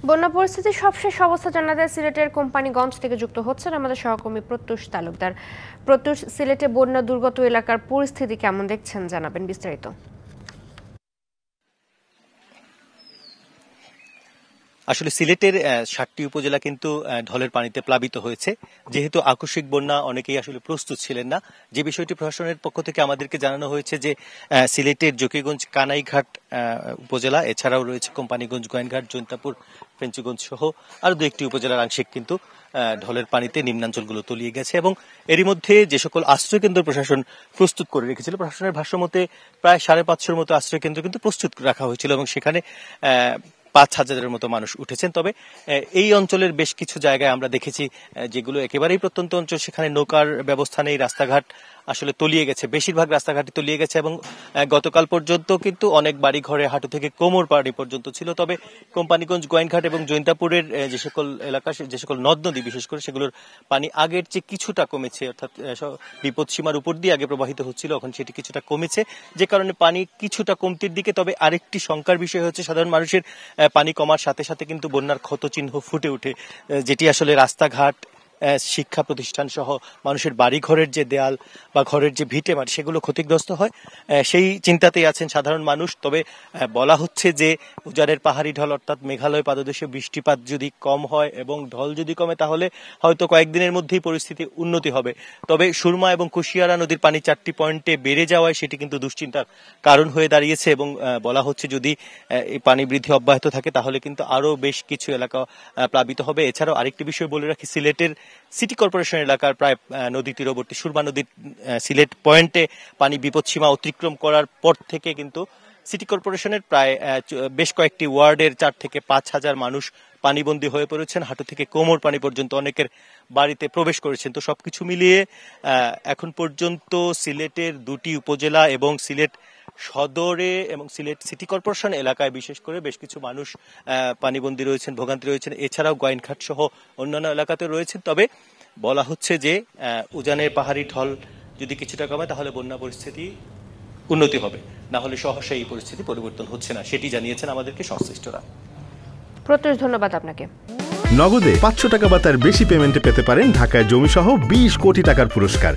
বন্যা পরিস্থিতির সবশেষ অবস্থা জানাতে সিলেটের কোম্পানিগঞ্জ থেকে যুক্ত হচ্ছেন আমাদের সহকর্মী প্রত্যুষ তালুকদার। প্রত্যুষ, সিলেটে বন্যা দুর্গত এলাকার পরিস্থিতি কেমন দেখছেন, জানাবেন বিস্তারিত। আসলে সিলেটের ৭টি উপজেলা কিন্তু ঢলের পানিতে প্লাবিত হয়েছে। যেহেতু আকস্মিক বন্যা, অনেকেই আসলে প্রস্তুত ছিলেন না। যে বিষয়টি প্রশাসনের পক্ষ থেকে আমাদেরকে জানানো হয়েছে যে সিলেটের জকিগঞ্জ, কানাইঘাট উপজেলা, এছাড়াও রয়েছে কোম্পানিগঞ্জ, গোয়েনঘাট, জৈন্তাপুর, ফেঞ্চুগঞ্জ সহ আরো ২-১টি উপজেলার আংশিক কিন্তু ঢলের পানিতে নিম্নাঞ্চলগুলো তলিয়ে গেছে এবং এরই মধ্যে যে সকল আশ্রয়কেন্দ্র প্রশাসন প্রস্তুত করে রেখেছিল, প্রশাসনের ভাষ্যমতে প্রায় ৫৫০র মতো আশ্রয়কেন্দ্র কিন্তু প্রস্তুত রাখা হয়েছিল এবং সেখানে ৫,০০০-এর মতো মানুষ উঠেছেন। তবে এই অঞ্চলের বেশ কিছু জায়গায় আমরা দেখেছি যেগুলো একেবারেই প্রত্যন্ত অঞ্চল, সেখানে নৌকার ব্যবস্থা নেই, রাস্তাঘাট আসলে তলিয়ে গেছে, বেশিরভাগ রাস্তাঘাটই তলিয়ে গেছে এবং গতকাল পর্যন্ত কিন্তু অনেক বাড়ি ঘরে হাঁটু থেকে কোমর পাড়ি পর্যন্ত ছিল। তবে কোম্পানিগঞ্জ, গোয়েনঘাট এবং জৈন্তাপুরের যে সকল এলাকা, যে সকল নদ নদী বিশেষ করে, সেগুলোর পানি আগের চেয়ে কিছুটা কমেছে, অর্থাৎ বিপদ সীমার উপর দিয়ে আগে প্রবাহিত হচ্ছিল, এখন সেটি কিছুটা কমেছে, যে কারণে পানি কিছুটা কমতির দিকে। তবে আরেকটি শঙ্কার বিষয় হচ্ছে সাধারণ মানুষের পানি কমার সাথে সাথে কিন্তু বন্যার ক্ষতচিহ্ন ফুটে ওঠে, যেটি আসলে রাস্তাঘাট, শিক্ষা প্রতিষ্ঠান সহ মানুষের বাড়ি ঘরের যে দেয়াল বা ঘরের যে ভিটে মাটি, সেগুলো ক্ষতিগ্রস্ত হয়। সেই চিন্তাতেই আছেন সাধারণ মানুষ। তবে বলা হচ্ছে যে উজানের পাহাড়ি ঢল, অর্থাৎ মেঘালয় পাদদেশে বৃষ্টিপাত যদি কম হয় এবং ঢল যদি কমে, তাহলে হয়তো কয়েকদিনের মধ্যেই পরিস্থিতি উন্নতি হবে। তবে সুরমা এবং কুশিয়ারা নদীর পানি ৪টি পয়েন্টে বেড়ে যাওয়ায় সেটি কিন্তু দুশ্চিন্তার কারণ হয়ে দাঁড়িয়েছে এবং বলা হচ্ছে যদি এই পানি বৃদ্ধি অব্যাহত থাকে তাহলে কিন্তু আরো বেশ কিছু এলাকা প্লাবিত হবে। এছাড়াও আরেকটি বিষয় বলে রাখি, সিলেটের সিটি কর্পোরেশন এলাকার প্রায় নদী তীরবর্তী সুরমা নদীর সিলেট পয়েন্টে পানি বিপদসীমা অতিক্রম করার পর থেকে কিন্তু সিটি কর্পোরেশনের প্রায় বেশ কয়েকটি ওয়ার্ডের ৪ থেকে ৫,০০০ মানুষ পানিবন্দী হয়ে পড়েছেন, হাঁটু থেকে কোমর পানি পর্যন্ত অনেকের বাড়িতে প্রবেশ করেছেন। তো সবকিছু মিলিয়ে এখন পর্যন্ত সিলেটের ২টি উপজেলা এবং সিলেট সদরে এবং সিলেট সিটি কর্পোরেশন এলাকায় বিশেষ করে বেশ কিছু মানুষ পানিবন্দী রয়েছেন, ভোগান্তি রয়েছেন। এছাড়াও গোয়েনঘাট সহ অন্যান্য এলাকাতে রয়েছেন। তবে বলা হচ্ছে যে উজানের পাহাড়ি ঢল যদি কিছুটা কমে তাহলে বন্যা পরিস্থিতি উন্নতি হবে, না হলে সহসা এই পরিস্থিতি পরিবর্তন হচ্ছে না, সেটি জানিয়েছেন আমাদেরকে সংশ্লিষ্টরা। প্রত্যুষ, ধন্যবাদ আপনাকে। নগদে ৫০০ টাকা বা তার বেশি পেমেন্টে পেতে পারেন ঢাকায় জমিসহ ২০ কোটি টাকার পুরস্কার।